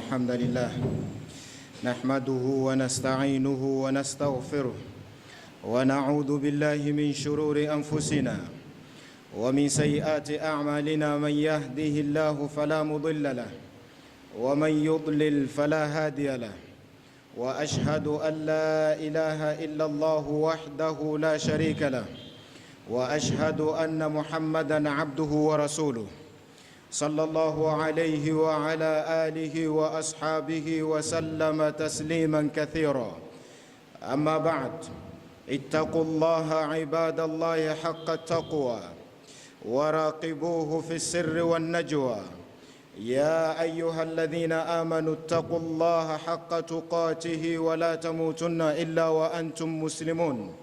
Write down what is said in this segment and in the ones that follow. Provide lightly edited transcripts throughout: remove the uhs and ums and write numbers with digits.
الحمد لله نحمده ونستعينه ونستغفره ونعوذ بالله من شرور أنفسنا ومن سيئات أعمالنا. من يهده الله فلا مضل له ومن يضلل فلا هادي له، وأشهد أن لا إله إلا الله وحده لا شريك له، وأشهد أن محمدًا عبده ورسوله صلى الله عليه وعلى آله وأصحابه وسلم تسليمًا كثيرًا. أما بعد، اتقوا الله عباد الله حق التقوى وراقبوه في السر والنجوى. يا أيها الذين آمنوا اتقوا الله حق تقاته ولا تموتن إلا وأنتم مسلمون،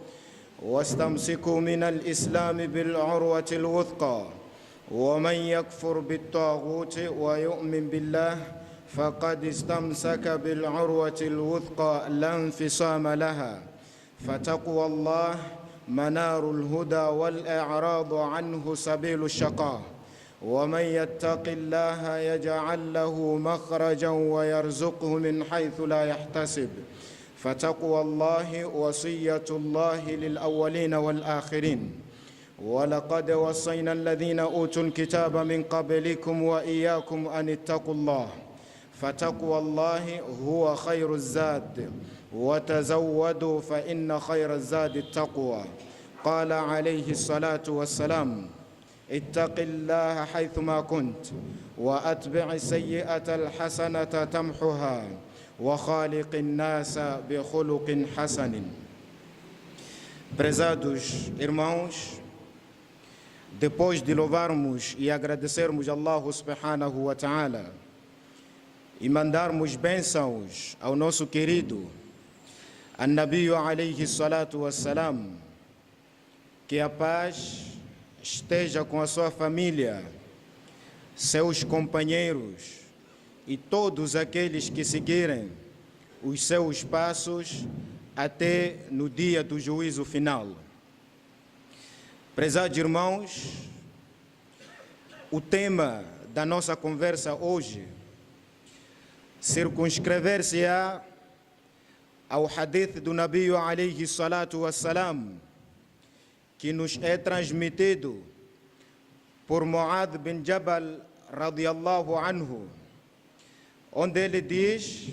واستمسكوا من الإسلام بالعروة الوثقى، ومن يكفر بالطاغوت ويؤمن بالله فقد استمسك بالعروة الوثقى لا انفصام لها. فتقوى الله منار الهدى، والإعراض عنه سبيل الشقاء. ومن يتق الله يجعل له مخرجا ويرزقه من حيث لا يحتسب. فتقوى الله وصية الله للأولين والآخرين. ولقد وصينا الذين أوتوا الكتاب من قبلكم وإياكم أن اتقوا الله. فتقوى الله هو خير الزاد، وتزودوا فإن خير الزاد التقوى. قال عليه الصلاة والسلام: اتق الله حيثما كنت، وأتبع السيئة الحسنة تمحها، وخالق الناس بخلق حسن. Prezados irmãos, depois de louvarmos e agradecermos a Allah subhanahu wa ta'ala e mandarmos bênçãos ao nosso querido An-Nabiyu alayhi salatu wassalam, que a paz esteja com a sua família, seus companheiros e todos aqueles que seguirem os seus passos até no dia do juízo final. Prezados irmãos, o tema da nossa conversa hoje circunscrever-se-á ao hadith do Nabiyu alayhi salatu wassalam, que nos é transmitido por Mu'adh bin Jabal radiyallahu anhu, onde ele diz: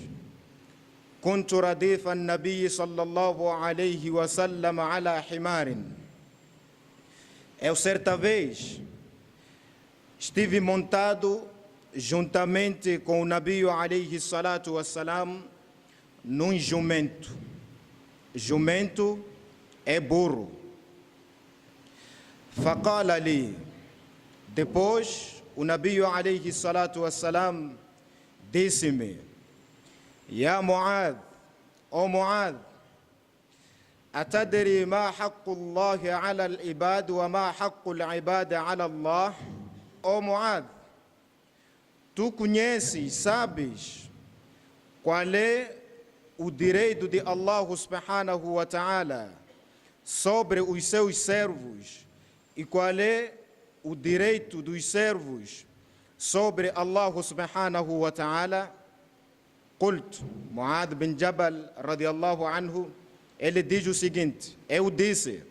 "Kuntu radifa an-nabiy sallallahu alayhi wa sallam ala himarin." Eu certa vez estive montado juntamente com o Nabiyu alayhi salatu wassalam num jumento. Jumento é burro. Faqala li, depois o Nabiyu alayhi salatu wassalam disse-me: Ya Mu'adh, ó Mu'adh, atadri ma haqqu Allahi ala al-ibad wa ma haqqu al-ibad ala Allah? Ó Mu'adh, tu conheces, sabes qual é o direito de Allah subhanahu wa ta'ala sobre os seus servos e qual é o direito dos servos sobre Allah subhanahu wa ta'ala? Qult, Mu'adh bin Jabal radiyallahu anhu, ele diz o seguinte: eu disse,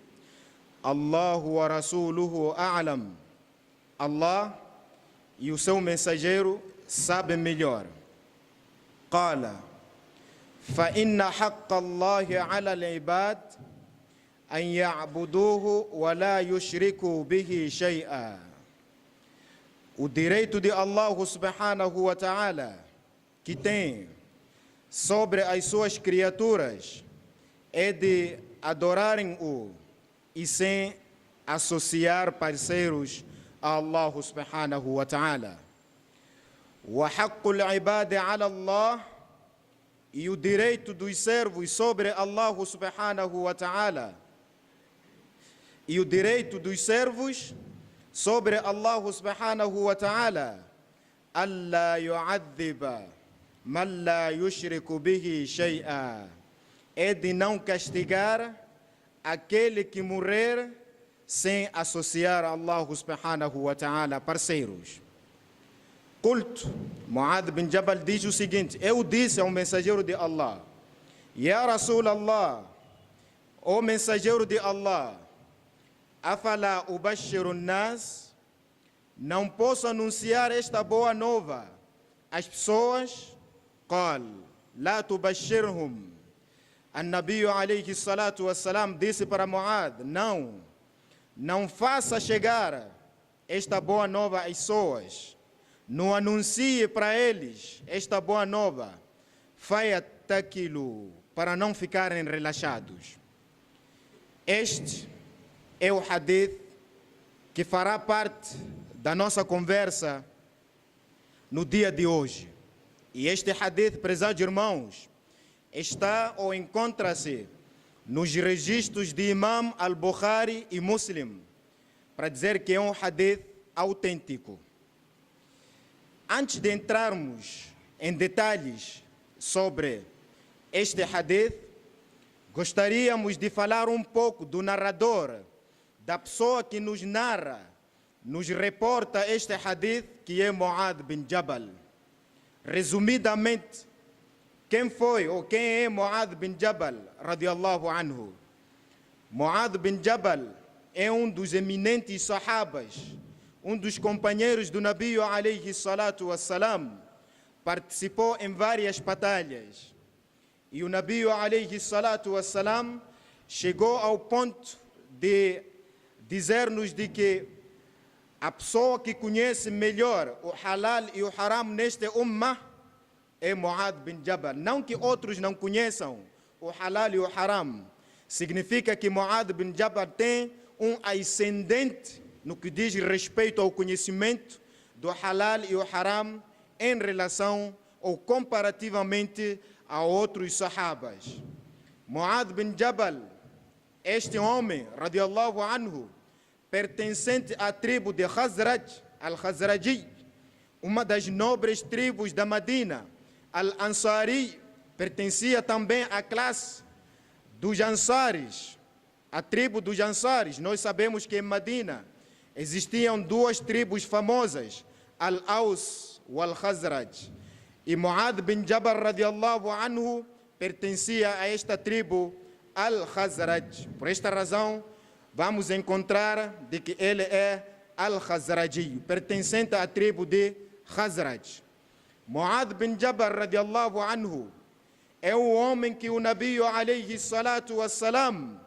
Allahu wa rasuluhu a'lam, Allah e o seu mensageiro sabem melhor. Qala, fa inna haqqa Allahi ala al-ibad an ya'buduhu wa la yushriku bihi shay'a. O direito de Allah subhanahu wa ta'ala que tem sobre as suas criaturas é de adorarem-o e sem associar parceiros a Allah subhanahu wa ta'ala. Wa haqqul ibad ala Allah, e o direito dos servos sobre Allah subhanahu wa ta'ala, e o direito dos servos sobre Allah subhanahu wa ta'ala, alla yu'adhiba man la yushriku bihi shay'a, é de não castigar aquele que morrer sem associar a Allah subhanahu wa ta'ala parceiros. قلت Muad bin Jabal diz o seguinte: eu disse ao mensageiro de Allah, Ya Rasul Allah, o mensageiro de Allah, afala ubashiru nas, não posso anunciar esta boa nova às pessoas? Qal, la tubashirhum. An-Nabi alayhi salatu wassalam disse para Muad: não faça chegar esta boa nova às pessoas, não anuncie para eles esta boa nova, fayattakilu, para não ficarem relaxados. Este é o hadith que fará parte da nossa conversa no dia de hoje. E este hadith, prezados irmãos, está ou encontra-se nos registros de Imam al-Bukhari e Muslim, para dizer que é um hadith autêntico. Antes de entrarmos em detalhes sobre este hadith, gostaríamos de falar um pouco do narrador, da pessoa que nos narra, nos reporta este hadith, que é Muad bin Jabal. Resumidamente, quem foi ou quem é Muad bin Jabal, radiallahu anhu? Muad bin Jabal é um dos eminentes sahabas, um dos companheiros do Nabi alayhi salatu wassalam, participou em várias batalhas. E o Nabi alayhi salatu wassalam chegou ao ponto de dizer-nos de que a pessoa que conhece melhor o halal e o haram neste ummah é Muad bin Jabal. Não que outros não conheçam o halal e o haram. Significa que Muad bin Jabal tem um ascendente no que diz respeito ao conhecimento do halal e o haram em relação ou comparativamente a outros sahabas. Muad bin Jabal, este homem, radiallahu anhu, pertencente à tribo de Khazraj, al-Khazraji, uma das nobres tribos da Madina. Al-Ansari pertencia também à classe dos Ansaris, a tribo dos Ansaris. Nós sabemos que em Madina existiam duas tribos famosas, Al-Aus e Al-Khazraj. E Muad bin Jabal radiallahu anhu pertencia a esta tribo Al-Khazraj. Por esta razão, vamos encontrar de que ele é Al-Khazraji, pertencente à tribo de Khazraj. Muad bin Jabal radiallahu anhu é o homem que o Nabi alayhi salatu wassalam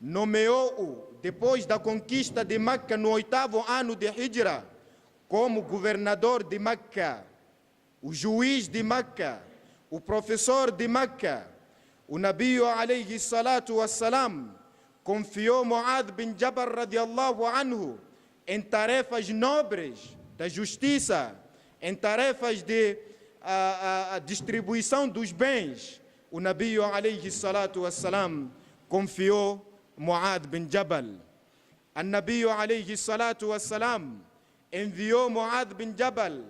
nomeou depois da conquista de Meca no 8º ano de Hijra como governador de Meca, o juiz de Meca, o professor de Meca. O Nabi alayhi salatu wassalam confiou Muad bin Jabal radiallahu anhu em tarefas nobres da justiça, em tarefas de distribuição dos bens. O Nabi alayhi salatu wassalam confiou Muad bin Jabal. O Nabi alayhi salatu wassalam enviou Muad bin Jabal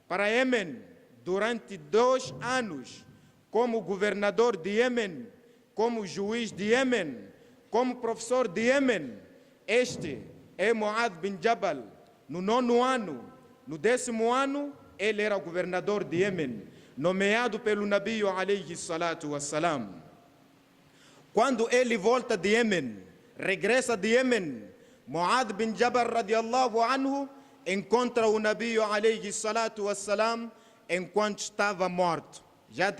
para Iêmen durante 2 anos como governador de Iêmen, como juiz de Iêmen, como professor de Iêmen. Este é Muad bin Jabal. No 9º ano, no 10º ano, ele era governador de Iêmen, nomeado pelo Nabi alayhi salatu wassalam. Quando ele volta de Iêmen, regressa de Iêmen, Muad bin Jabal radiallahu anhu encontra o Nabi alayhi salatu wassalam enquanto estava morto. Já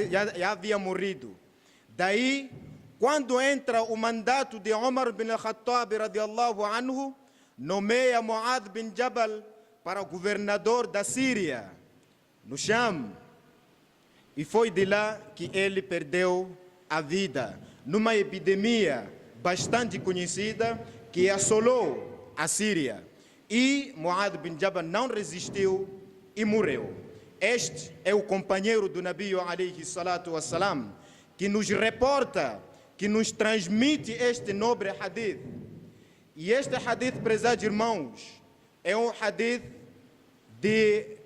havia morrido. Daí, quando entra o mandato de Umar bin al-Khattab radiallahu anhu, nomeia Muad bin Jabal para governador da Síria, no Sham. E foi de lá que ele perdeu a vida, numa epidemia bastante conhecida que assolou a Síria. E Muad bin Jabal não resistiu e morreu. Este é o companheiro do Nabi alayhi salatu wassalam, que nos reporta, que nos transmite este nobre hadith. E este hadith, prezados irmãos, é um hadith de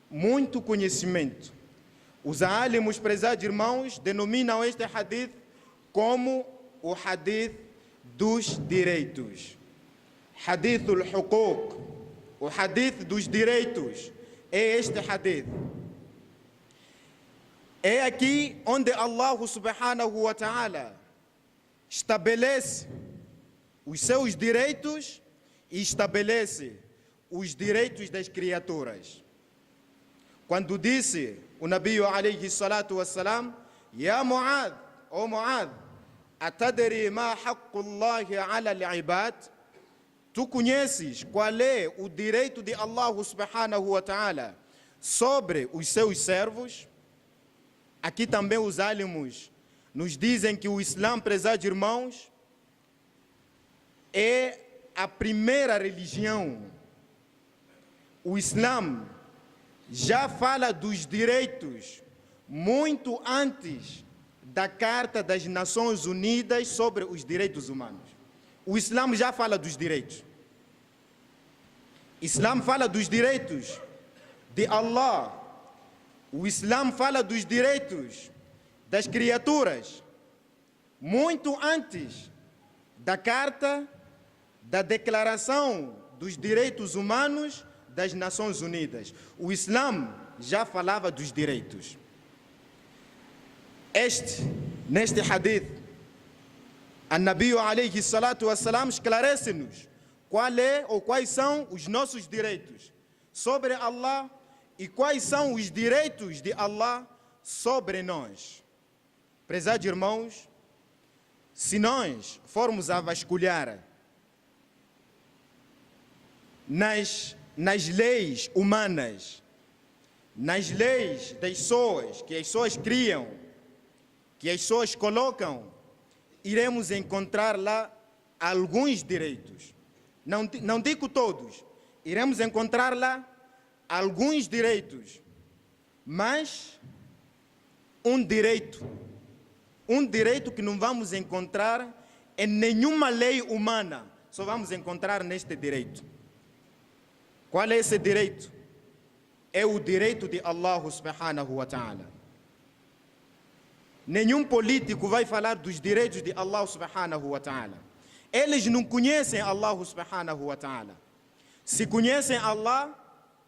muito conhecimento. Os alimos, prezados irmãos, denominam este hadith como o hadith dos direitos. Hadith al-Huquq, o hadith dos direitos, é este hadith. É aqui onde Allah subhanahu wa ta'ala estabelece os seus direitos e estabelece os direitos das criaturas. Quando disse o Nabi alayhi salatu wassalam, Ya Mu'adh, ó Mu'adh, atadri ma haqqullahi ala al-ibad? Tu conheces qual é o direito de Allah subhanahu wa ta'ala sobre os seus servos? Aqui também os álamos nos dizem que o Islã, prezados irmãos, é a primeira religião. O Islã já fala dos direitos muito antes da Carta das Nações Unidas sobre os Direitos Humanos. O Islã já fala dos direitos. O Islã fala dos direitos de Allah. O Islã fala dos direitos das criaturas muito antes da Carta da Declaração dos Direitos Humanos das Nações Unidas. O Islã já falava dos direitos. Neste hadith, An-Nabi alayhi salatu wassalam esclarece-nos quais são os nossos direitos sobre Allah e quais são os direitos de Allah sobre nós. Prezados irmãos, se nós formos a vasculhar nas leis humanas, nas leis das pessoas, que as pessoas criam, que as pessoas colocam, iremos encontrar lá alguns direitos. Não digo todos, iremos encontrar lá alguns direitos, mas um direito que não vamos encontrar em nenhuma lei humana, só vamos encontrar neste direito. Qual é esse direito? É o direito de Allah subhanahu wa ta'ala. Nenhum político vai falar dos direitos de Allah subhanahu wa ta'ala. Eles não conhecem Allah subhanahu wa ta'ala. Se conhecem Allah,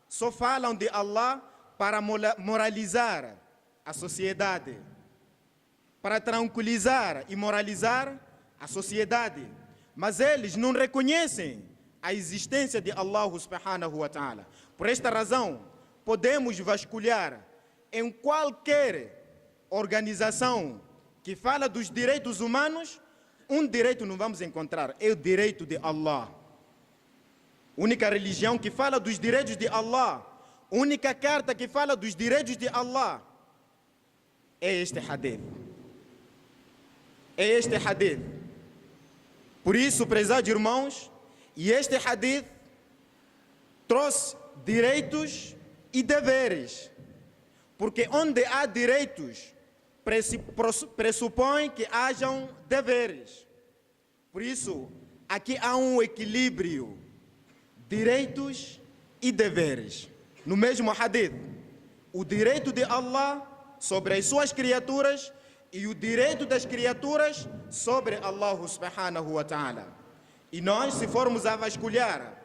só falam de Allah para moralizar a sociedade, para tranquilizar e moralizar a sociedade. Mas eles não reconhecem a existência de Allah subhanahu wa ta'ala. Por esta razão, podemos vasculhar em qualquer organização que fala dos direitos humanos, um direito não vamos encontrar, é o direito de Allah. Única religião que fala dos direitos de Allah, única carta que fala dos direitos de Allah, é este hadith. É este hadith. Por isso, prezados irmãos, e este hadith trouxe direitos e deveres. Porque onde há direitos, pressupõe que hajam deveres. Por isso, aqui há um equilíbrio, direitos e deveres. No mesmo hadith, o direito de Allah sobre as suas criaturas e o direito das criaturas sobre Allah subhanahu wa ta'ala. E nós, se formos a vasculhar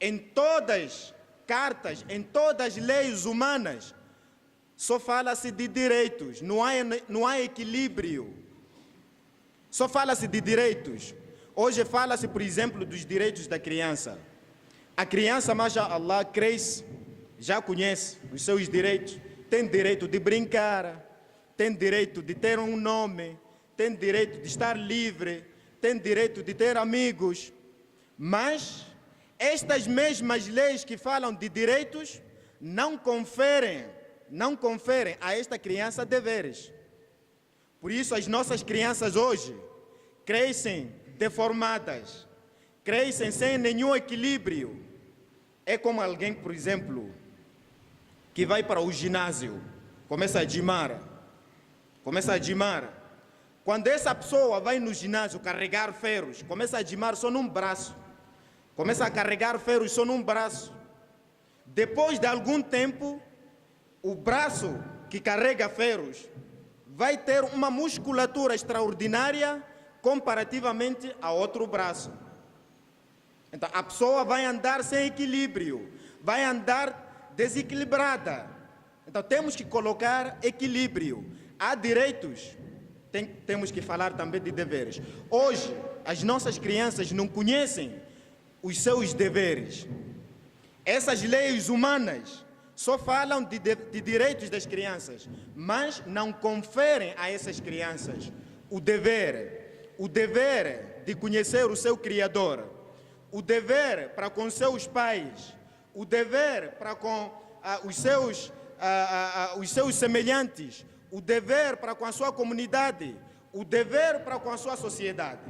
em todas cartas, em todas as leis humanas, só fala-se de direitos, não há equilíbrio. Só fala-se de direitos. Hoje fala-se, por exemplo, dos direitos da criança. A criança, mashallah, cresce, já conhece os seus direitos. Tem direito de brincar, tem direito de ter um nome, tem direito de estar livre, tem direito de ter amigos. Mas estas mesmas leis que falam de direitos não conferem a esta criança deveres. Por isso as nossas crianças hoje crescem deformadas, crescem sem nenhum equilíbrio. É como alguém, por exemplo, que vai para o ginásio, começa a gimar. Quando essa pessoa vai no ginásio carregar ferros, começa a gimar só num braço, começa a carregar ferros só num braço. Depois de algum tempo, o braço que carrega ferros vai ter uma musculatura extraordinária comparativamente a outro braço. Então a pessoa vai andar sem equilíbrio, vai andar desequilibrada. Então temos que colocar equilíbrio. Há direitos, temos que falar também de deveres. Hoje, as nossas crianças não conhecem os seus deveres. Essas leis humanas só falam de direitos das crianças, mas não conferem a essas crianças o dever de conhecer o seu Criador, o dever para com seus pais, o dever para com os seus semelhantes, o dever para com a sua comunidade, o dever para com a sua sociedade.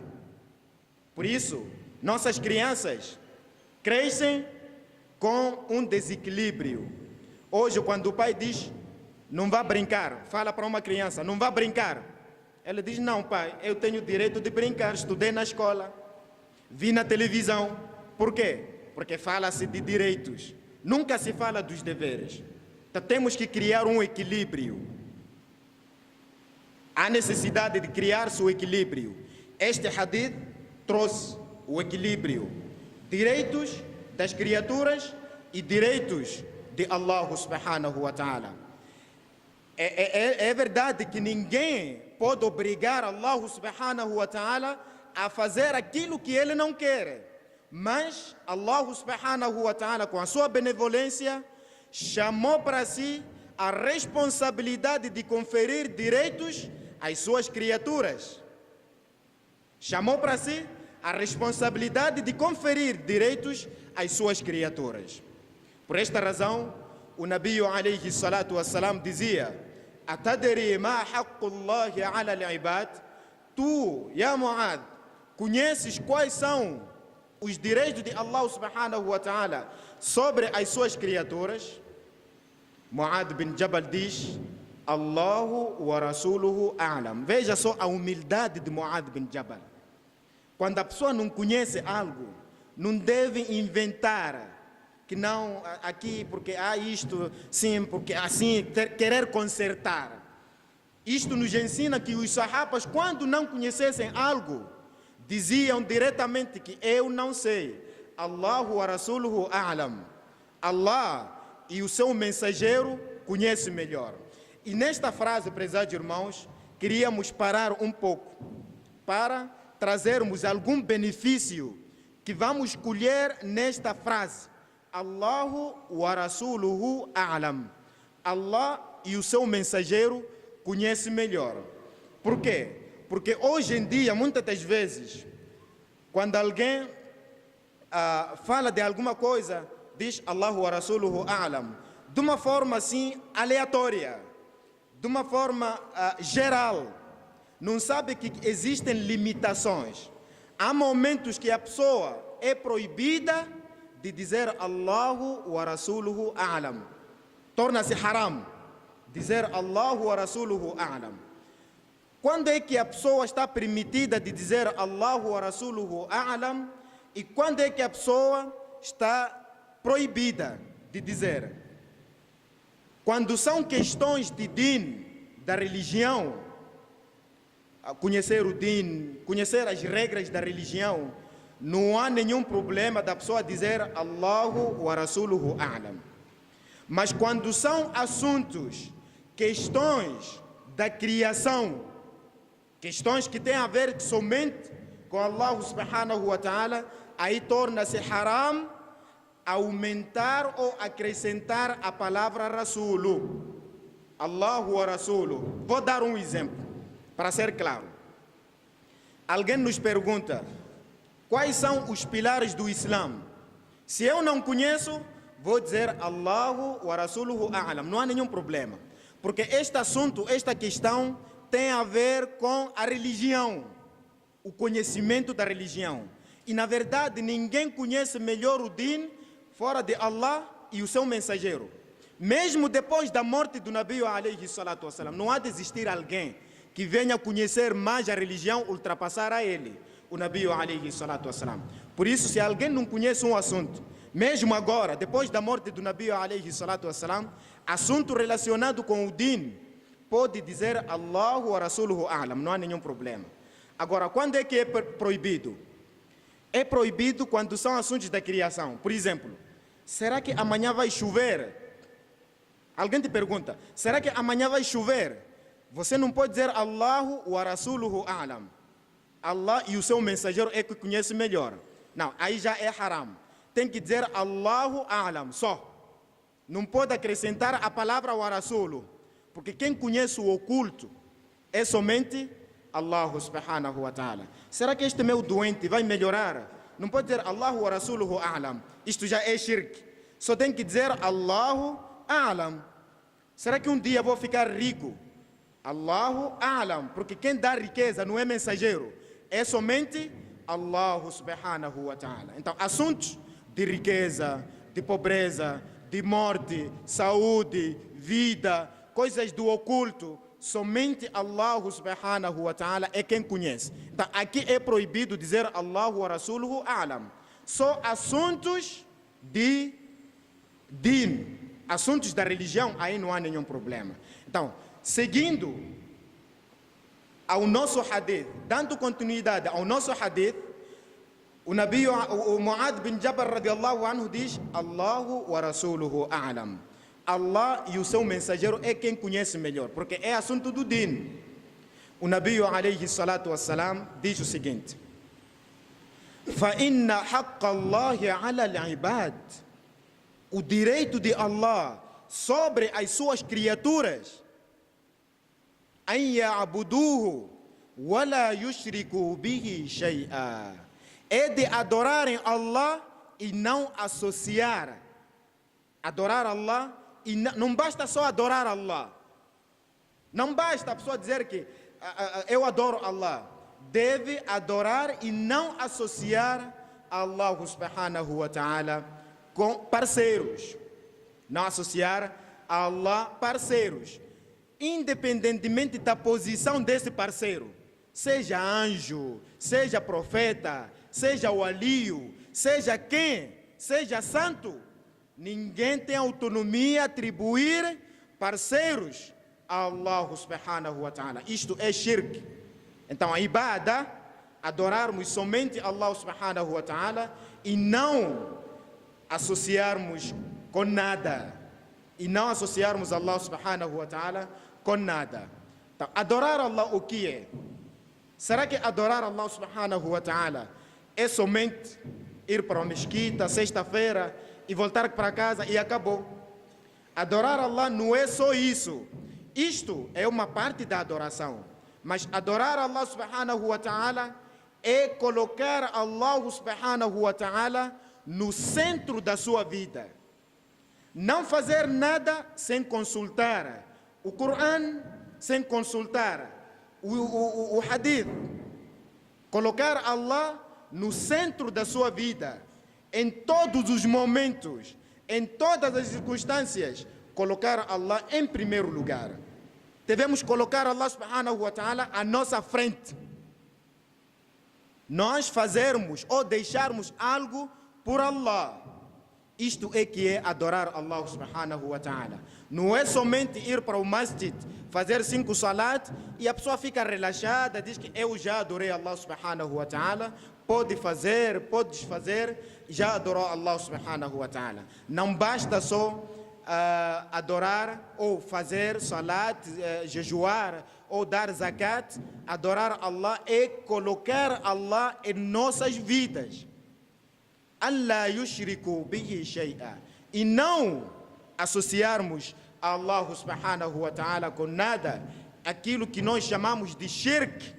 Por isso, nossas crianças crescem com um desequilíbrio. Hoje, quando o pai diz, não vá brincar, fala para uma criança, não vá brincar. Ela diz, não pai, eu tenho o direito de brincar, estudei na escola, vi na televisão. Por quê? Porque fala-se de direitos, nunca se fala dos deveres. Então temos que criar um equilíbrio. Há necessidade de criar-se o equilíbrio. Este hadith trouxe o equilíbrio. Direitos das criaturas e direitos de Allah subhanahu wa ta'ala. É verdade que ninguém pode obrigar Allah subhanahu wa ta'ala a fazer aquilo que ele não quer. Mas Allah subhanahu wa ta'ala, com a sua benevolência, chamou para si a responsabilidade de conferir direitos às suas criaturas. Chamou para si a responsabilidade de conferir direitos às suas criaturas. Por esta razão, o Nabi alayhi salatu wassalam dizia: Atadri ma haqqullahi ala al-ibad? Tu, ya Mu'ad, conheces quais são os direitos de Allah subhanahu wa ta'ala sobre as suas criaturas? Mu'ad bin Jabal diz: Allahu wa rasuluhu a'lam. Veja só a humildade de Mu'ad bin Jabal. Quando a pessoa não conhece algo, não deve inventar que não, aqui porque há isto, sim, porque assim, querer consertar. Isto nos ensina que os sahabas, quando não conhecessem algo, diziam diretamente que eu não sei. Allahu wa rasuluhu a'lam. Allah e o seu mensageiro conhecem melhor. E nesta frase, prezados irmãos, queríamos parar um pouco para trazermos algum benefício que vamos colher nesta frase. Allahu wa rasuluhu a'lam. Allah e o seu mensageiro conhecem melhor. Por quê? Porque hoje em dia, muitas das vezes, quando alguém fala de alguma coisa, diz Allahu wa rasuluhu a'lam, de uma forma assim aleatória, de uma forma geral. Não sabe que existem limitações. Há momentos que a pessoa é proibida de dizer Allahu wa rasuluhu a'lam. Torna-se haram dizer Allahu wa rasuluhu a'lam. Quando é que a pessoa está permitida de dizer Allahu wa rasuluhu a'lam? E quando é que a pessoa está proibida de dizer? Quando são questões de din, da religião, conhecer o din, conhecer as regras da religião, não há nenhum problema da pessoa dizer Allahu wa rasuluhu a'lam. Mas quando são assuntos, questões da criação, questões que têm a ver somente com Allah subhanahu wa ta'ala, aí torna-se haram aumentar ou acrescentar a palavra rasulu. Allahu wa rasulu. Vou dar um exemplo para ser claro. Alguém nos pergunta quais são os pilares do Islã. Se eu não conheço, vou dizer Allahu wa rasuluhu a'lam. Não há nenhum problema. Porque este assunto, esta questão, tem a ver com a religião, o conhecimento da religião. E na verdade ninguém conhece melhor o din fora de Allah e o seu mensageiro. Mesmo depois da morte do Nabi alayhi salatu wassalam, não há de existir alguém que venha conhecer mais a religião, ultrapassar a ele, o Nabi alayhi salatu wassalam. Por isso, se alguém não conhece um assunto, mesmo agora, depois da morte do Nabi alayhi salatu wassalam, assunto relacionado com o din, pode dizer Allahu wa rasuluhu a'lam, não há nenhum problema. Agora, quando é que é proibido? É proibido quando são assuntos da criação. Por exemplo, será que amanhã vai chover? Alguém te pergunta, será que amanhã vai chover? Você não pode dizer Allahu wa rasuluhu a'lam. Allah e o seu mensageiro é que conhece melhor. Não, aí já é haram. Tem que dizer Allahu a'lam, só. Não pode acrescentar a palavra wa rasuluhu, porque quem conhece o oculto é somente Allah subhanahu wa ta'ala. Será que este meu doente vai melhorar? Não pode dizer Allahu wa rasuluhu a'lam. Isto já é shirk. Só tem que dizer Allahu a'lam. Será que um dia vou ficar rico? Allahu a'lam. Porque quem dá riqueza não é mensageiro. É somente Allah subhanahu wa ta'ala. Então, assuntos de riqueza, de pobreza, de morte, saúde, vida, coisas do oculto, somente Allah subhanahu wa ta'ala é quem conhece. Então, aqui é proibido dizer Allahu wa rasuluhu a'lam. Só assuntos de din, assuntos da religião, aí não há nenhum problema. Então, seguindo ao nosso hadith, dando continuidade ao nosso hadith, o Mu'adh bin Jabal radiallahu anhu diz Allahu wa rasuluhu a'lam. Allah e o seu mensageiro é quem conhece melhor, porque é assunto do din. O Nabi alayhi salatu wassalam diz o seguinte: فَإِنَّ حَقَّ اللَّهِ عَلَى الْعِبَادِ. O direito de Allah sobre as suas criaturas, أَنْ يَعْبُدُوهُ وَلَا يُشْرِكُوا بِهِ شَيْئًا, é de adorarem Allah e não associar. Adorar Allah, e não basta só adorar Allah. Não basta a pessoa dizer que eu adoro Allah. Deve adorar e não associar Allah subhanahu wa ta'ala com parceiros. Não associar a Allah parceiros. Independentemente da posição desse parceiro. Seja anjo, seja profeta, seja o alio, seja quem, seja santo. Ninguém tem autonomia a atribuir parceiros a Allah subhanahu wa ta'ala. Isto é shirk. Então a ibada, adorarmos somente Allah subhanahu wa ta'ala e não associarmos com nada. E não associarmos Allah subhanahu wa ta'ala com nada. Então, adorar Allah o que é? Será que adorar Allah subhanahu wa ta'ala é somente ir para a mesquita sexta-feira e voltar para casa e acabou? Adorar Allah não é só isso. Isto é uma parte da adoração. Mas adorar Allah subhanahu wa ta'ala é colocar Allah subhanahu wa ta'ala no centro da sua vida. Não fazer nada sem consultar o Coran, sem consultar o Hadith. Colocar Allah no centro da sua vida, em todos os momentos, em todas as circunstâncias, colocar Allah em primeiro lugar. Devemos colocar Allah subhanahu wa ta'ala à nossa frente. Nós fazermos ou deixarmos algo por Allah. Isto é que é adorar Allah subhanahu wa ta'ala. Não é somente ir para o masjid, fazer 5 salat e a pessoa fica relaxada, diz que eu já adorei Allah subhanahu wa ta'ala. Pode fazer, pode desfazer, já adorou Allah subhanahu wa ta'ala. Não basta só adorar ou fazer salat, jejuar ou dar zakat. Adorar Allah é colocar Allah em nossas vidas. Allah yushriku bihi shay'a, e não associarmos Allah subhanahu wa ta'ala com nada. Aquilo que nós chamamos de shirk.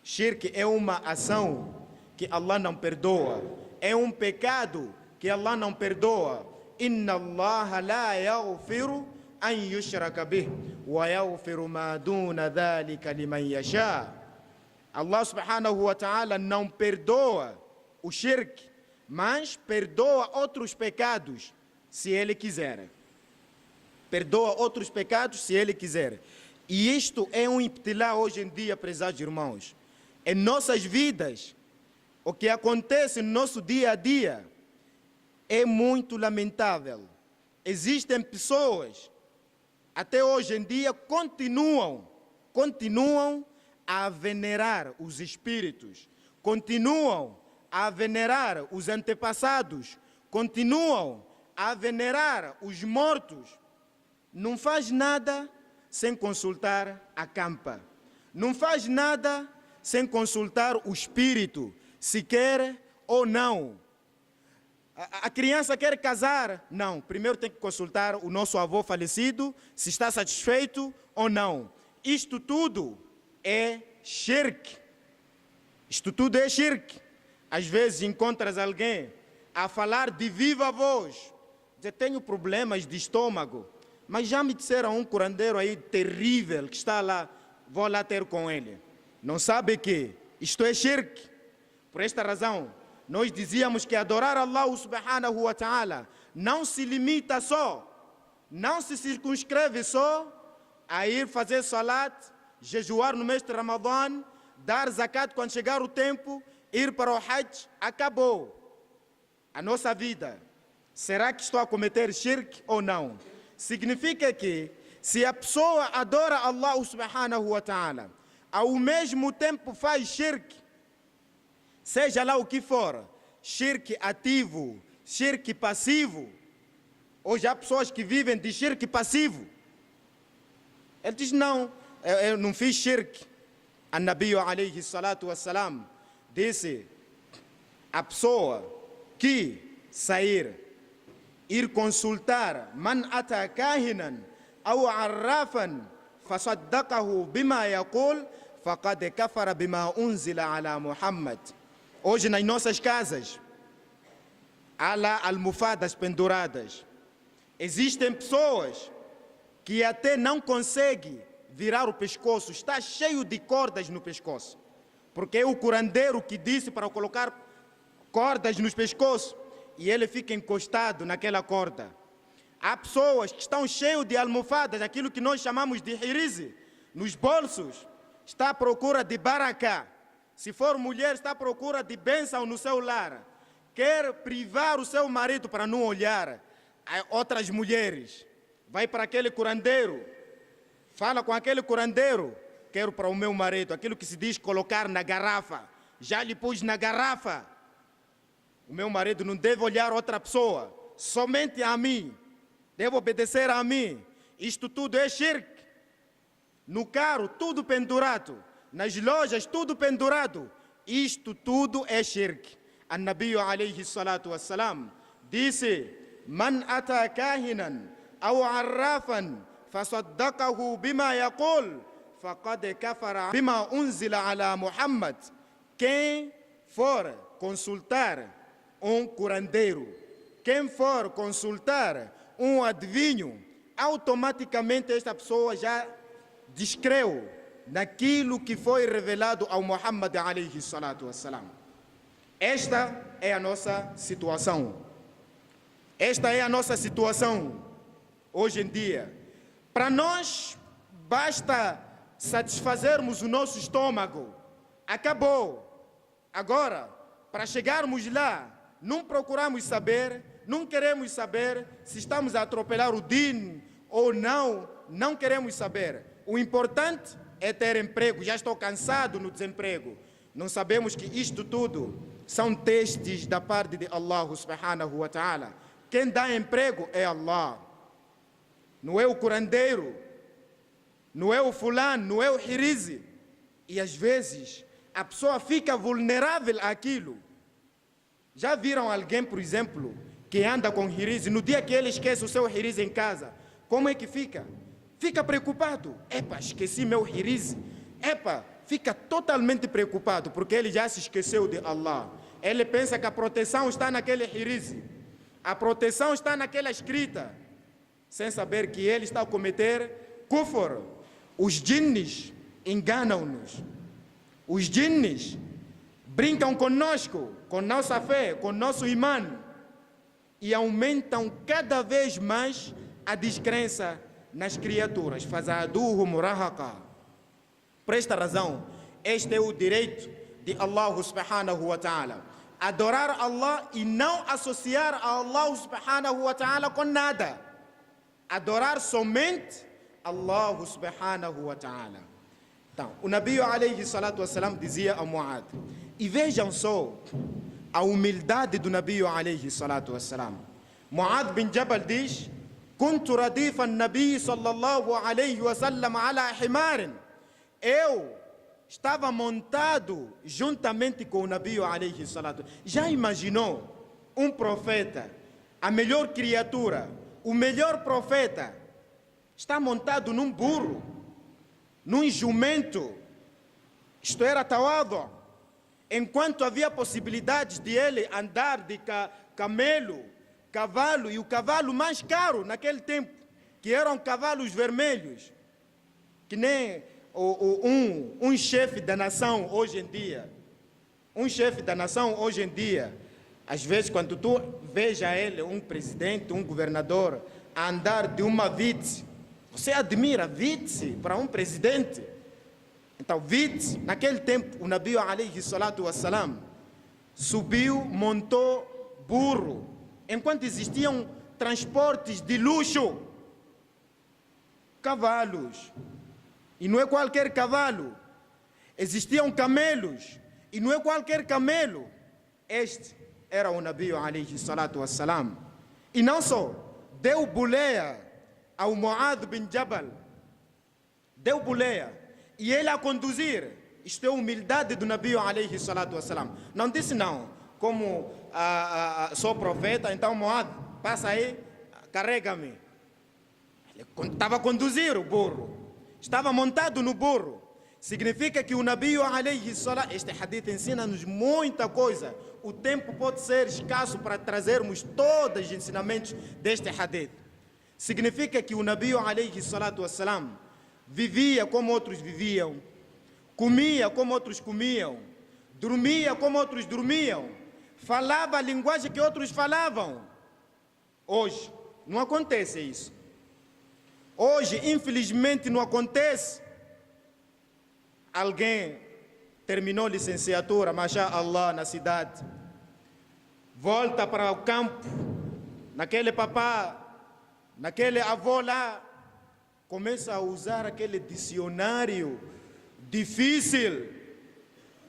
Shirk é uma ação que Allah não perdoa. É um pecado que Allah não perdoa. Inna Allah la yaghfiru an yushraka bih wa yaghfiru ma duna dhalika liman yasha. Allah subhanahu wa ta'ala não perdoa o shirk, mas perdoa outros pecados se Ele quiser. Perdoa outros pecados se Ele quiser. E isto é um ibtilá hoje em dia, prezados irmãos. Em nossas vidas, o que acontece no nosso dia a dia é muito lamentável. Existem pessoas, até hoje em dia, continuam a venerar os espíritos, continuam a venerar os antepassados, continuam a venerar os mortos. não faz nada sem consultar a campa. Não faz nada sem consultar o espírito, se quer ou não. A criança quer casar? Não. Primeiro tem que consultar o nosso avô falecido, se está satisfeito ou não. Isto tudo é shirk. Isto tudo é shirk. Às vezes encontras alguém a falar de viva voz. Diz, tenho problemas de estômago, mas já me disseram um curandeiro aí terrível que está lá, vou lá ter com ele. Não sabe que isto é shirk. Por esta razão, nós dizíamos que adorar Allah subhanahu wa ta'ala não se limita só, não se circunscreve só a ir fazer salat, jejuar no mês de Ramadã, dar zakat quando chegar o tempo, ir para o Hajj, acabou a nossa vida. Será que estou a cometer shirk ou não? Significa que se a pessoa adora Allah subhanahu wa ta'ala, ao mesmo tempo faz shirk, seja lá o que for, shirk ativo, shirk passivo. Hoje há pessoas que vivem de shirk passivo. Ele diz, não, eu não fiz shirk. An-Nabi alayhi salatu wassalam disse, a pessoa que sair, ir consultar, man ata kahinan aw arrafan fasaddaqahu bima yaqul faqad kafara bima unzila ala Muhammad. Hoje nas nossas casas há lá almofadas penduradas. Existem pessoas que até não conseguem virar o pescoço, está cheio de cordas no pescoço, porque é o curandeiro que disse para colocar cordas nos pescoços e ele fica encostado naquela corda. Há pessoas que estão cheias de almofadas, aquilo que nós chamamos de hirizi, nos bolsos, está à procura de baraká. Se for mulher, está à procura de bênção no seu lar. Quer privar o seu marido para não olhar a outras mulheres. Vai para aquele curandeiro, fala com aquele curandeiro, quero para o meu marido, aquilo que se diz colocar na garrafa. Já lhe pus na garrafa. O meu marido não deve olhar outra pessoa, somente a mim. Deve obedecer a mim. Isto tudo é shirk. No carro, tudo pendurado. Nas lojas, tudo pendurado. Isto tudo é shirk. An-Nabi alayhi salatu wassalam disse, man ata kahinan aw arrafan fasaddaqahu bima yaqul faqad kafara bima unzila ala Muhammad. Quem for consultar um curandeiro, quem for consultar um adivinho, automaticamente esta pessoa já descreu naquilo que foi revelado ao Muhammad alayhi salatu wassalam. Esta é a nossa situação. Esta é a nossa situação hoje em dia. Para nós, basta satisfazermos o nosso estômago. Acabou. Agora, para chegarmos lá, não procuramos saber, não queremos saber se estamos a atropelar o din ou não, não queremos saber. O importante é ter emprego. Já estou cansado no desemprego. Não sabemos que isto tudo são testes da parte de Allah subhanahu wa ta'ala. Quem dá emprego é Allah. Não é o curandeiro, não é o fulano, não é o hirizi. E às vezes a pessoa fica vulnerável àquilo. Já viram alguém, por exemplo, que anda com hirizi, no dia que ele esquece o seu hirizi em casa, como é que fica? Fica preocupado. Epa, esqueci meu hirizi. Epa, fica totalmente preocupado, porque ele já se esqueceu de Allah. Ele pensa que a proteção está naquele hirizi. A proteção está naquela escrita, sem saber que ele está a cometer kufr. Os jinnis enganam-nos. Os jinnis brincam conosco, com nossa fé, com nosso imã, e aumentam cada vez mais a descrença nas criaturas. Fazaduhum rahaqa. Por esta razão, este é o direito de Allah subhanahu wa ta'ala. Adorar Allah e não associar a Allah subhanahu wa ta'ala com nada. Adorar somente Allah subhanahu wa ta'ala. Então, o Nabi alayhi salatu wassalam dizia a Muad, e vejam só a humildade do Nabi alayhi salatu wassalam. Muad bin Jabal diz, كنت رديف النبي صلى الله عليه وسلم على حمار. Eu estava montado juntamente com o Nabi alayhi salatu. Já imaginou um profeta, a melhor criatura, o melhor profeta, está montado num burro, num jumento? Isto era tawadu. Enquanto havia possibilidades de ele andar de camelo, cavalo, e o cavalo mais caro naquele tempo, que eram cavalos vermelhos, que nem um chefe da nação hoje em dia. Um chefe da nação hoje em dia, às vezes quando tu veja ele, um presidente, um governador, a andar de uma Vitz, você admira Vitz para um presidente? Então Vitz, naquele tempo, o Nabi alayhi salatu wassalam subiu, montou burro, enquanto existiam transportes de luxo, cavalos, e não é qualquer cavalo, existiam camelos, e não é qualquer camelo. Este era o Nabi alayhi salatu wassalam. E não só, deu boleia ao Muad bin Jabal, deu boleia, e ele a conduzir. Isto é a humildade do Nabi alayhi salatu wassalam. Não disse não, como sou profeta, então Muad, passa aí, carrega-me. Ele estava a conduzir o burro, estava montado no burro. Significa que o Nabi alayhi salatu, este hadith ensina-nos muita coisa. O tempo pode ser escasso para trazermos todos os ensinamentos deste hadith. Significa que o Nabi alayhi salatu wassalam vivia como outros viviam, comia como outros comiam, dormia como outros dormiam, falava a linguagem que outros falavam. Hoje não acontece isso. Hoje, infelizmente, não acontece. Alguém terminou licenciatura, mashallah, na cidade, volta para o campo, naquele papá, naquele avô lá, começa a usar aquele dicionário difícil,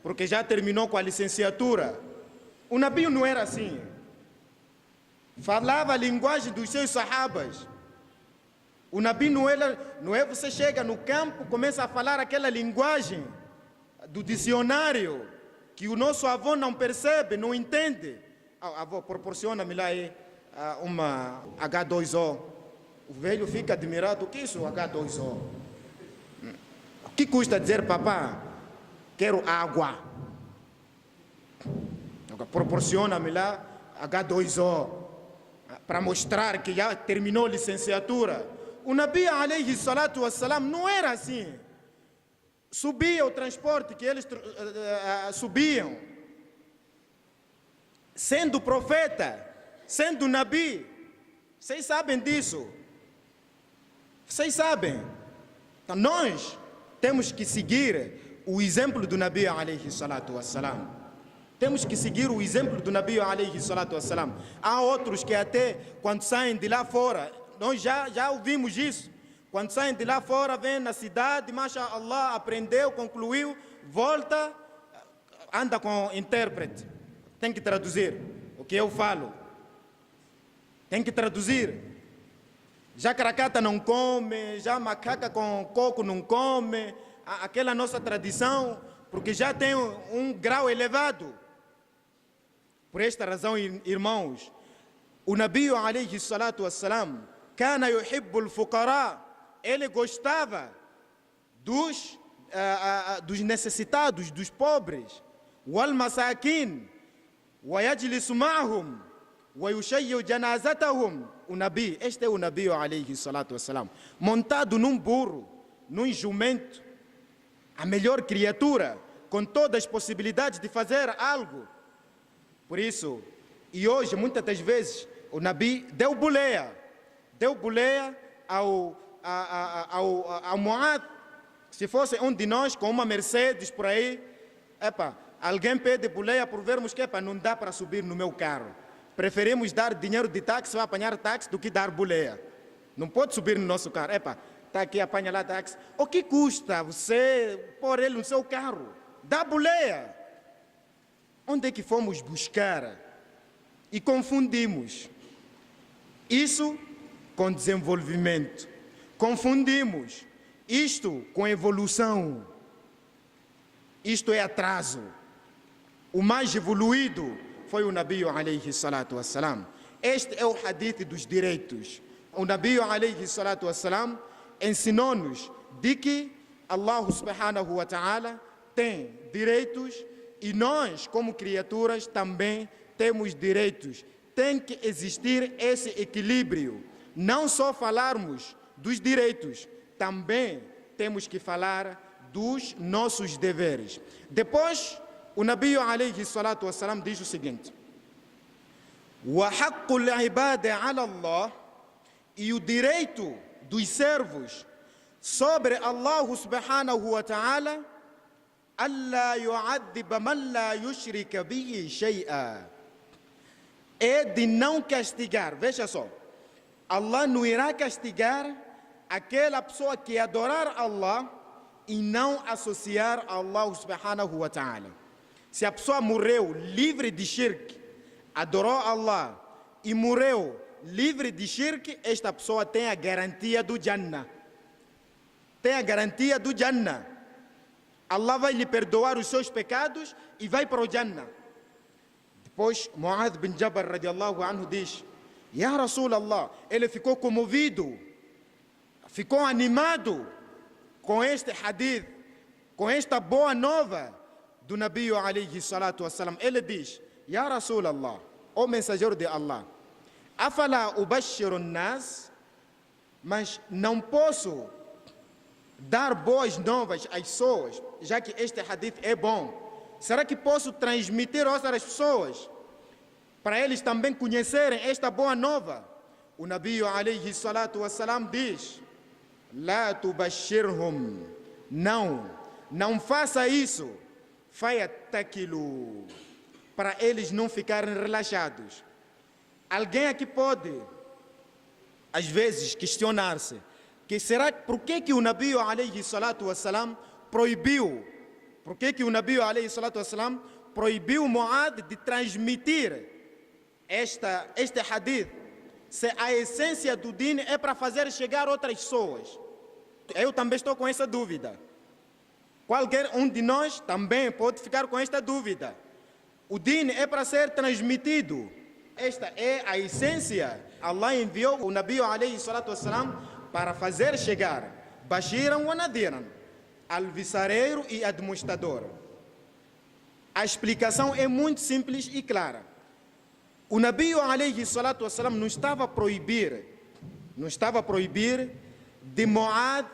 porque já terminou com a licenciatura. O Nabi não era assim. Falava a linguagem dos seus sahabas. O Nabi não é você chega no campo, começa a falar aquela linguagem do dicionário, que o nosso avô não percebe, não entende. Avô, proporciona-me lá aí uma H2O. O velho fica admirado. O que é isso, H2O? O que custa dizer, papá, quero água? Proporciona-me lá H2O, para mostrar que já terminou a licenciatura. O Nabi alayhi salatu wassalam não era assim. Subia o transporte que eles subiam. Sendo profeta, sendo Nabi, vocês sabem disso. Vocês sabem. Então nós temos que seguir o exemplo do Nabi alayhi salatu wassalam. Temos que seguir o exemplo do Nabi alayhi salatu wassalam. Há outros que até quando saem de lá fora, nós já ouvimos isso. Quando saem de lá fora, vêm na cidade, mashallah, aprendeu, concluiu, volta, anda com intérprete. Tem que traduzir o que eu falo. Tem que traduzir. Já caracata não come, já macaca com coco não come. Aquela nossa tradição, porque já tem um grau elevado. Por esta razão, irmãos, o Nabi alayhi salatu wassalam, kana yuhibbul fuqara, ele gostava dos necessitados, dos pobres, wal masakin, wa yajlisu ma'hum, wa yushayyu janazatahum. O Nabi, este é o Nabi alayhi salatu wassalam, montado num burro, num jumento, a melhor criatura, com todas as possibilidades de fazer algo. Por isso, e hoje, muitas das vezes, o Nabi deu boleia ao Muad. Se fosse um de nós com uma Mercedes por aí, alguém pede boleia por vermos que não dá para subir no meu carro. Preferimos dar dinheiro de táxi ou apanhar táxi do que dar boleia. Não pode subir no nosso carro. Está aqui, apanha lá táxi. O que custa você pôr ele no seu carro? Dá boleia. Onde é que fomos buscar? E confundimos isso com desenvolvimento. Confundimos isto com evolução. Isto é atraso. O mais evoluído foi o Nabi alayhi salatu wassalam. Este é o hadith dos direitos. O Nabi alayhi salatu wassalam ensinou-nos de que Allah subhanahu wa ta'ala tem direitos e nós, como criaturas, também temos direitos. Tem que existir esse equilíbrio. Não só falarmos dos direitos, também temos que falar dos nossos deveres. Depois, o Nabi alayhi salatu wassalam diz o seguinte: wa haqqul ibadi ala Allah, e o direito dos servos sobre Allah subhanahu wa ta'ala, alla yu'addiba man la yushrika bihi shay'a, é de não castigar. Veja só, Allah não irá castigar aquela pessoa que adorar Allah e não associar a Allah subhanahu wa ta'ala. Se a pessoa morreu livre de shirk, adorou Allah e morreu livre de shirk, esta pessoa tem a garantia do Jannah. Tem a garantia do Jannah. Allah vai lhe perdoar os seus pecados e vai para o Jannah. Depois, Mu'adh bin Jabal radiallahu anhu diz: Ya Rasulallah, ele ficou comovido, ficou animado com este hadith, com esta boa nova do Nabi alayhi salatu wassalam. Ele diz: Ya Rasulallah, ó mensageiro de Allah, afala ubashiru nas, mas não posso dar boas novas às pessoas, já que este hadith é bom. Será que posso transmitir a outras pessoas para eles também conhecerem esta boa nova? O Nabi alayhi salatu wassalam diz: La tubashirhum, não faça isso, fayattakilu, para eles não ficarem relaxados. Alguém aqui pode, às vezes, questionar-se, que será, por que o Nabi alayhi salatu wassalam proibiu? Por que o Nabi alayhi salatu wassalam proibiu Mu'adh de transmitir este hadith? Se a essência do din é para fazer chegar outras pessoas. Eu também estou com essa dúvida. Qualquer um de nós também pode ficar com esta dúvida. O din é para ser transmitido. Esta é a essência. Allah enviou o Nabi alayhi salatu wassalam para fazer chegar Bashiran wa Nadiran, alvissareiro e admoestador. A explicação é muito simples e clara. O Nabi alayhi salatu wassalam não estava a proibir de Mu'adh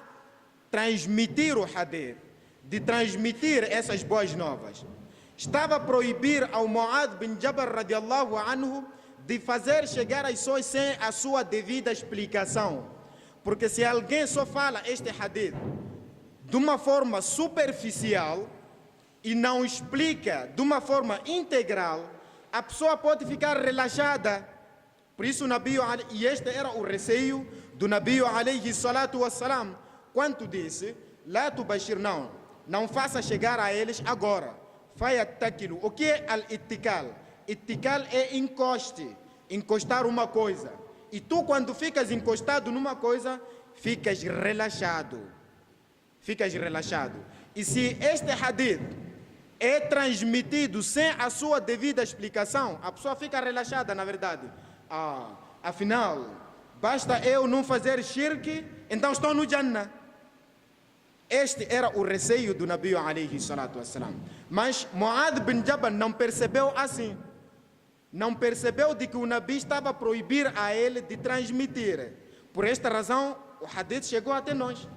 transmitir o hadith, de transmitir essas boas novas. Estava a proibir ao Mu'adh bin Jabal radiallahu anhu de fazer chegar as pessoas sem a sua devida explicação. Porque se alguém só fala este hadith de uma forma superficial e não explica de uma forma integral, a pessoa pode ficar relaxada. Por isso, e este era o receio do Nabi alayhi salatu wassalam, quando disse: La tubashir, não faça chegar a eles agora. Fayattakilu. O que é al-ittikal? Ittikal é encostar uma coisa. E tu, quando ficas encostado numa coisa, ficas relaxado. E se este hadith é transmitido sem a sua devida explicação, a pessoa fica relaxada, na verdade. Afinal, basta eu não fazer shirk, então estou no Jannah. Este era o receio do Nabi alayhi salatu wassalam. Mas Mu'adh bin Jabal não percebeu assim. Não percebeu de que o Nabi estava a proibir a ele de transmitir. Por esta razão, o hadith chegou até nós.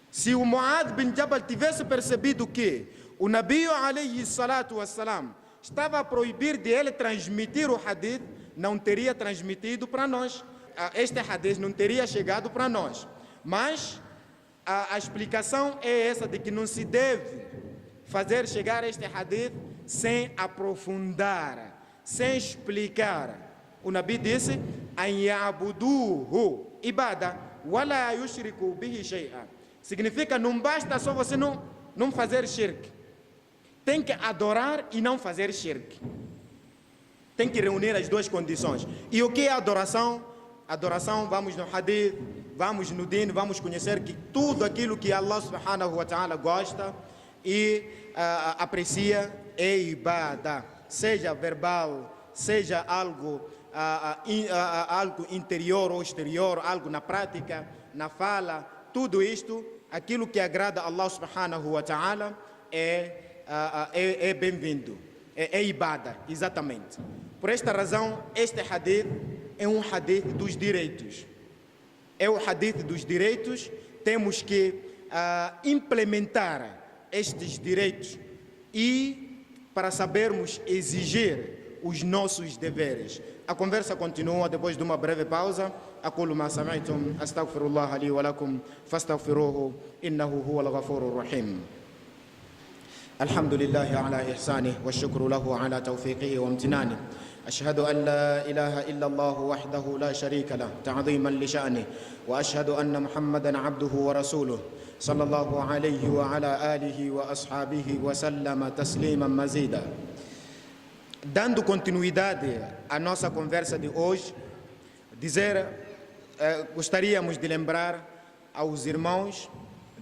Se o Mu'adh bin Jabal tivesse percebido que o Nabi alayhi salatu wassalam estava a proibir de ele transmitir o hadith, não teria transmitido para nós. Este hadith não teria chegado para nós. Mas a explicação é essa, de que não se deve fazer chegar este hadith sem aprofundar, sem explicar. O Nabi disse: an ya'buduhu ibada wala yushriku bihi shay'a. Significa, não basta só você não fazer shirk. Tem que adorar e não fazer shirk. Tem que reunir as duas condições. E o que é adoração? adoração, vamos no hadith, vamos no din, vamos conhecer que tudo aquilo que Allah subhanahu wa ta'ala gosta e aprecia é ibada, seja verbal, seja algo interior ou exterior, algo na prática, na fala, tudo isto, aquilo que agrada a Allah subhanahu wa ta'ala é bem-vindo, é ibada, exatamente. Por esta razão, este hadith é um hadith dos direitos. É o hadith dos direitos, temos que implementar estes direitos e para sabermos exigir os nossos deveres. A conversa continua depois de uma breve pausa. أقول ما سمعتم أستغفر الله لي ولكم فاستغفروه إنه هو الغفور الرحيم. الحمد لله على إحسانه والشكر له على توفيقه وامتنانه. أشهد أن لا إله إلا الله وحده لا شريك له تعظيما لشأنه وأشهد أن محمدا عبده ورسوله صلى الله عليه وعلى آله وأصحابه وسلم تسليما مزيدا. Dando continuidade à nossa conversa de hoje, gostaríamos de lembrar aos irmãos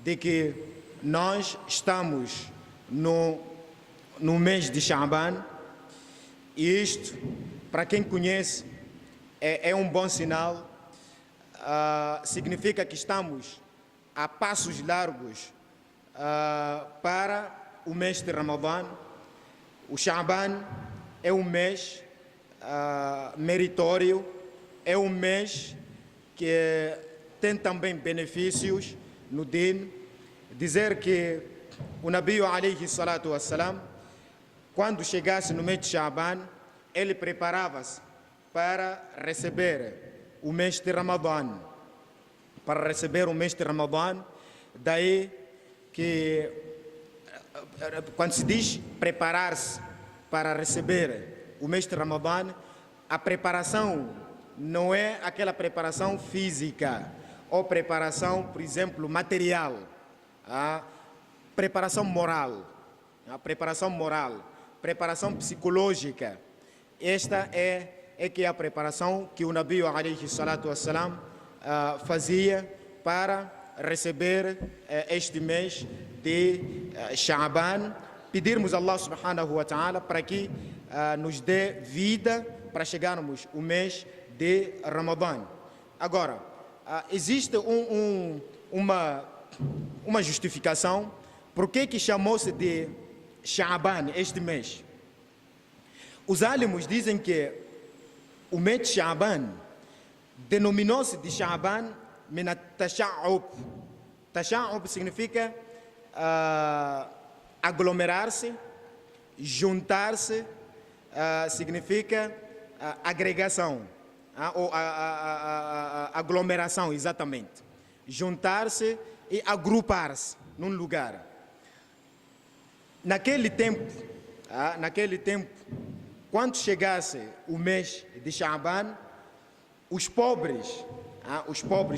de que nós estamos no mês de Sha'ban e isto, para quem conhece, é um bom sinal. Significa que estamos a passos largos para o mês de Ramadã. O Sha'ban é um mês meritório, é um mês que tem também benefícios no din. Dizer que o Nabi alayhi salatu wassalam, quando chegasse no mês de Sha'ban, ele preparava-se para receber o mês de Ramadã. Para receber o mês de Ramadã, daí que quando se diz preparar-se para receber o mês de Ramadã, a preparação não é aquela preparação física ou preparação, por exemplo, material, preparação moral, preparação psicológica. Esta é que é a preparação que o Nabi alayhi salatu wassalam fazia para receber este mês de Sha'ban. Pedirmos a Allah subhanahu wa ta'ala para que nos dê vida para chegarmos o mês de Ramadã. Agora, existe uma justificação por que chamou-se de Sha'ban este mês. Os álamos dizem que o mês de Sha'ban denominou-se de Sha'ban min at-tasha'ub. Tasha'ub significa aglomerar-se, juntar-se, significa agregação, ou aglomeração, exatamente. Juntar-se e agrupar-se num lugar. Naquele tempo, quando chegasse o mês de Sha'ban, os pobres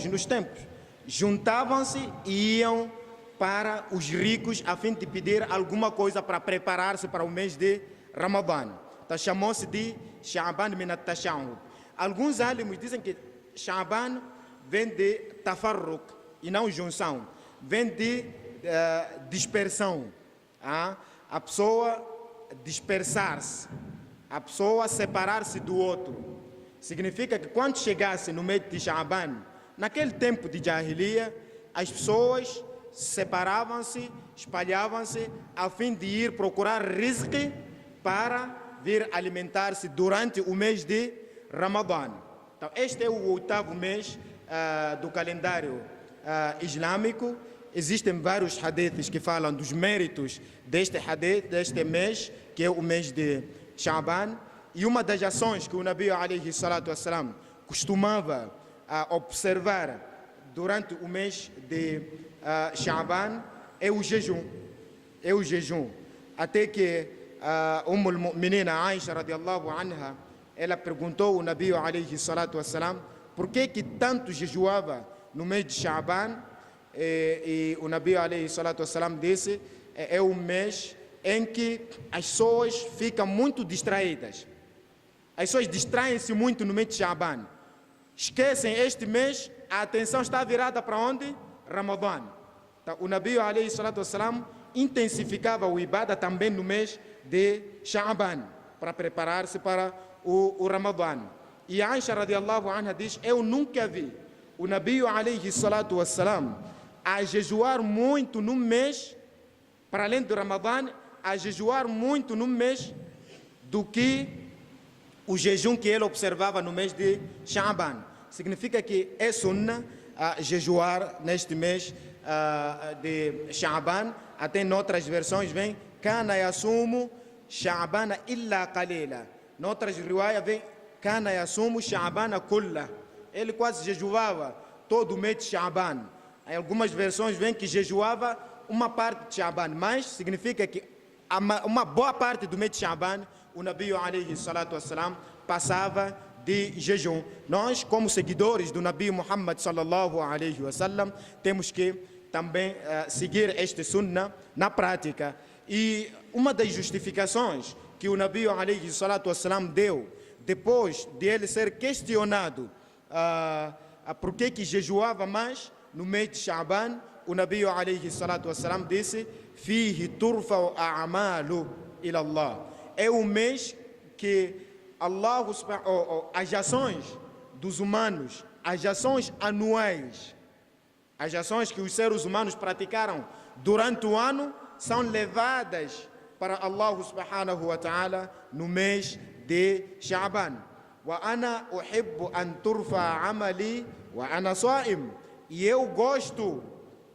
nos templos juntavam-se e iam para os ricos a fim de pedir alguma coisa para preparar-se para o mês de Ramadã. Então chamou-se de Sha'ban min at-tasha'ub. Alguns álamos dizem que Sha'ban vem de tafarruq e não junção, vem de dispersão. A pessoa dispersar-se, a pessoa separar-se do outro. Significa que quando chegasse no mês de Sha'ban, naquele tempo de Jahiliya, as pessoas separavam-se, espalhavam-se a fim de ir procurar rizq para vir alimentar-se durante o mês de Ramadã. Então, este é o 8º mês do calendário islâmico. Existem vários hadiths que falam dos méritos deste mês, que é o mês de Sha'ban. E uma das ações que o Nabi alayhi salatu wassalam costumava observar durante o mês de Sha'ban é o jejum. Até que Ummul Mu'minin Aisha radiallahu anha, ela perguntou ao Nabi alayhi salatu wassalam por que tanto jejuava no mês de Sha'ban, e o Nabi alayhi salatu wassalam disse: é um mês em que as pessoas ficam muito distraídas. As pessoas distraem-se muito no mês de Sha'ban. esquecem este mês, a atenção está virada para onde? Ramadã. Então, o Nabi alayhi salatu wassalam intensificava o ibadah também no mês de Sha'ban, para preparar-se para o Ramadã. E Aisha radiallahu anha diz, eu nunca vi o Nabi alayhi salatu wassalam a jejuar muito no mês, para além do Ramadã, a jejuar muito no mês do que o jejum que ele observava no mês de Sha'ban. Significa que é sunnah jejuar neste mês de Sha'ban. Até em outras versões vem Kana yasumu Sha'bana illa qalila. Noutras riwayas vem Kana yasumu Sha'bana kulla. Ele quase jejuava todo o mês de Sha'ban. Em algumas versões vem que jejuava uma parte de Sha'ban, mas significa que uma boa parte do mês de Sha'ban o Nabi alayhi salatu wassalam passava de jejum. Nós, como seguidores do Nabi Muhammad sallallahu alayhi wasallam, temos que também seguir este sunnah na prática. E uma das justificações que o Nabi alayhi salatu wassalam deu, depois de ele ser questionado por que jejuava mais no mês de Sha'ban, o Nabi alayhi salatu wassalam disse: "Fihi turfa'u a'malu ila Allah." É o mês que Allah, as ações dos humanos, as ações anuais, as ações que os seres humanos praticaram durante o ano, são levadas para Allah subhanahu wa ta'ala no mês de Sha'ban. Wa ana uhibbu an turfa amali wa ana sa'im. E eu gosto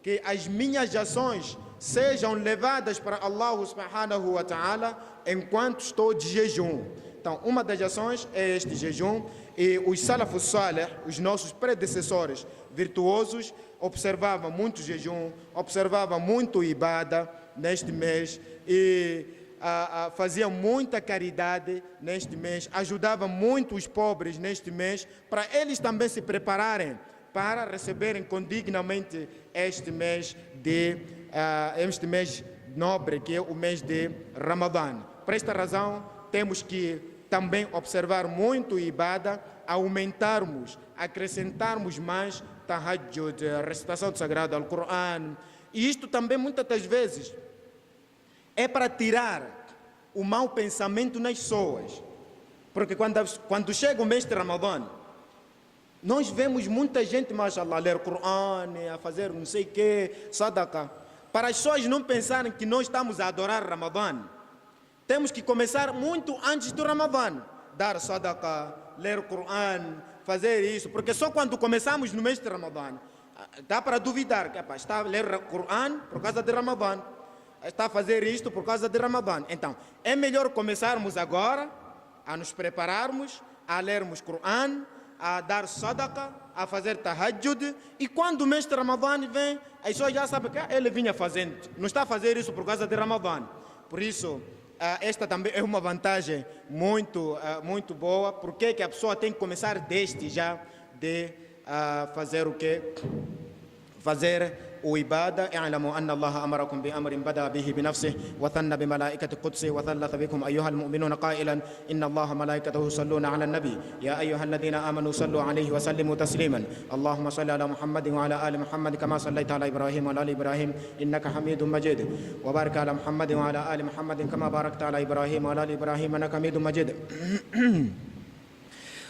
que as minhas ações sejam levadas para Allah subhanahu wa ta'ala enquanto estou de jejum. Então, uma das ações é este jejum, e os salafus salih, os nossos predecessores virtuosos, observavam muito jejum, observavam muito ibadah neste mês, e faziam muita caridade neste mês, ajudavam muito os pobres neste mês, para eles também se prepararem para receberem condignamente este mês nobre, que é o mês de Ramadã. Por esta razão, temos que também observar muito ibadah, aumentarmos, acrescentarmos mais tahajjud, recitação do Sagrado Al-Qur'an. E isto também, muitas das vezes, é para tirar o mau pensamento nas pessoas. Porque quando chega o mês de Ramadã, nós vemos muita gente, mashallah, a ler Qur'an, a fazer não sei o que, sadaqa. Para as pessoas não pensarem que nós estamos a adorar Ramadã, temos que começar muito antes do Ramadã. Dar sadaqa, ler Qur'an, fazer isso. Porque só quando começamos no mês de Ramadã, dá para duvidar que está a ler Qur'an por causa de Ramadã, está a fazer isto por causa de Ramadã. Então, é melhor começarmos agora a nos prepararmos, a lermos Qur'an, a dar sadaqa, a fazer tahajjud, e quando o mês de Ramadã vem, as pessoas já sabem que ele vinha fazendo, não está a fazer isso por causa de Ramadã. Por isso, esta também é uma vantagem muito boa, porque que a pessoa tem que começar desde já de fazer o quê? Fazer o ibadah. اعلموا أن الله أمركم بأمر بدأ به بنفسه وثنى بملائكة قدسه وثلث بكم أيها المؤمنون قائلا إن الله ملائكته يصلون على النبي يا أيها الذين آمنوا صلوا عليه وسلموا تسليما اللهم صل على محمد وعلى آل محمد كما صليت على إبراهيم وعلى آل إبراهيم إنك حميد مجيد وبارك على محمد وعلى آل محمد كما باركت على إبراهيم وعلى آل إبراهيم إنك حميد مجيد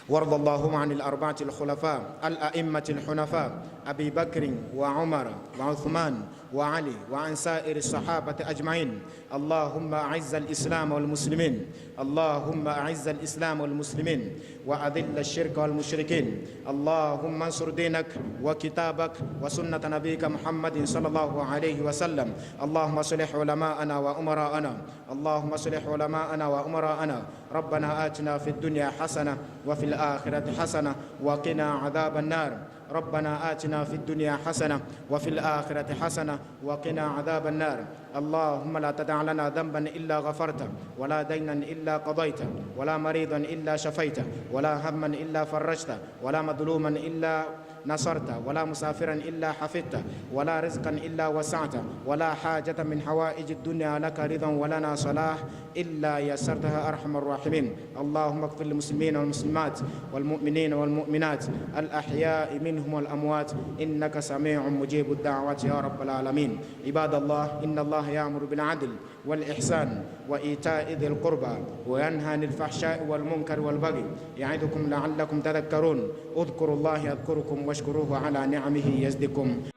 وارض اللهم عن الأربعة الخلفاء الأئمة الحنفاء أبي بكر وعمر وعثمان وعلي وعن سائر الصحابة أجمعين اللهم أعز الإسلام والمسلمين اللهم أعز الإسلام والمسلمين وأذل الشرك والمشركين اللهم انصر دينك وكتابك وسنة نبيك محمد صلى الله عليه وسلم اللهم اصلح علماءنا وأمراءنا اللهم اصلح علماءنا وأمراءنا ربنا آتنا في الدنيا حسنة وفي الآخرة حسنة وقنا عذاب النار ربنا آتنا في الدنيا حسنة وفي الآخرة حسنة وقنا عذاب النار اللهم لا تدع لنا ذنبا إلا غفرته، ولا دينا إلا قضيته، ولا مريضا إلا شفيته، ولا هما إلا فرجته، ولا مظلوما إلا نصرته، ولا مسافرا إلا حفظته، ولا رزقا إلا وسعته، ولا حاجة من حوائج الدنيا لك رضا ولنا صلاح إلا يسرتها أرحم الراحمين. اللهم اغفر للمسلمين والمسلمات والمؤمنين والمؤمنات الأحياء منهم والأموات، إنك سميع مجيب الدعوات يا رب العالمين. عباد الله، إن الله يأمر بالعدل والإحسان وإيتاء ذي القربى وينهى عن الفحشاء والمنكر والبغي، يعظكم لعلكم تذكرون. اذكروا الله يذكركم واشكروه على نعمه يزدكم.